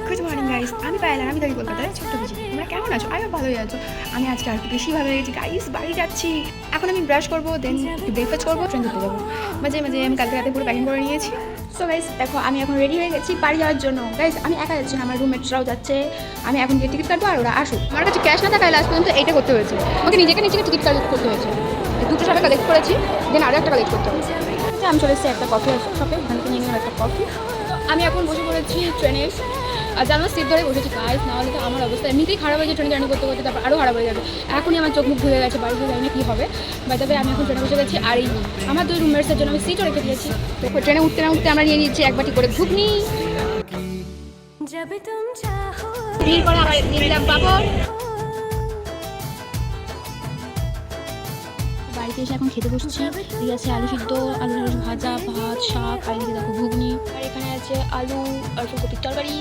Good morning guys, আমি পায়েল আর আমি থাকি কলকাতায় ছোট্ট কিছু। তোমরা কেমন আছো? আমিও ভালোই আছো। আমি আজকে আর একটু বেশি ভালো হয়ে গেছি গাইস, বাড়ি যাচ্ছি। এখন আমি ব্রাশ করবো, দেন একটু ব্রেকফাস্ট করবো, ট্রেন ধরতে যাবো। মাঝে মাঝে আমি কালকে রাতে পুরো প্যাকিং করে নিয়েছি। সো গাইস দেখো, আমি এখন রেডি হয়ে গেছি বাড়ি যাওয়ার জন্য। গাইস আমি একা যাচ্ছি না, আমার রুমমেটসরাও যাচ্ছে। আমি এখন গিয়ে টিকিট কাটবো আর ওরা আসুক। আমার কাছে ক্যাশ না থাকায় লাস্ট পর্যন্ত এইটা করতে হয়েছে, আমাকে নিজেকে টিকিট কালেক্ট করতে হয়েছে। দুটো টাকা কালেক্ট করেছি, দেন আরও একটা কালেক্ট করতে হয়েছে। আমি চলে এসেছি একটা কফি শপে, ওখান থেকে নিয়ে নিলাম একটা কফি। আমি এখন বসে পড়েছি ট্রেনে, আর জানার সিট ধরে বসেছি গাইস, না হলে তো আমার অবস্থা এমনিতেই খারাপ হয়ে যায়। ট্রেনে জার্নি করতে করতে তারপর আরও খারাপ হয়ে যাবে। এখনই আমার চোখ মুখ ভুলে গেছে, বাড়িতে যাই না কী হবে। বাই তবে আমি এখন ট্রেনে বসে গেছি, আর এই আমার দুই রুমমেটসের জন্য আমি সিটও রেখে দিয়েছি। তো ট্রেনে উঠতে না উঠতে আমরা নিয়ে নিচ্ছি এক বাটি করে ঘুগনি। পরে আবার দিয়ে দিলাম পাপড়। বাড়িতে এসে এখন খেতে বসছি। এই আছে আলু সিদ্ধ, আলু ভাজা, ভাত, শাক, আর এদিকে দেখো ঘুগনি, আর এখানে আছে আলু আর ফুলকপির তরকারি।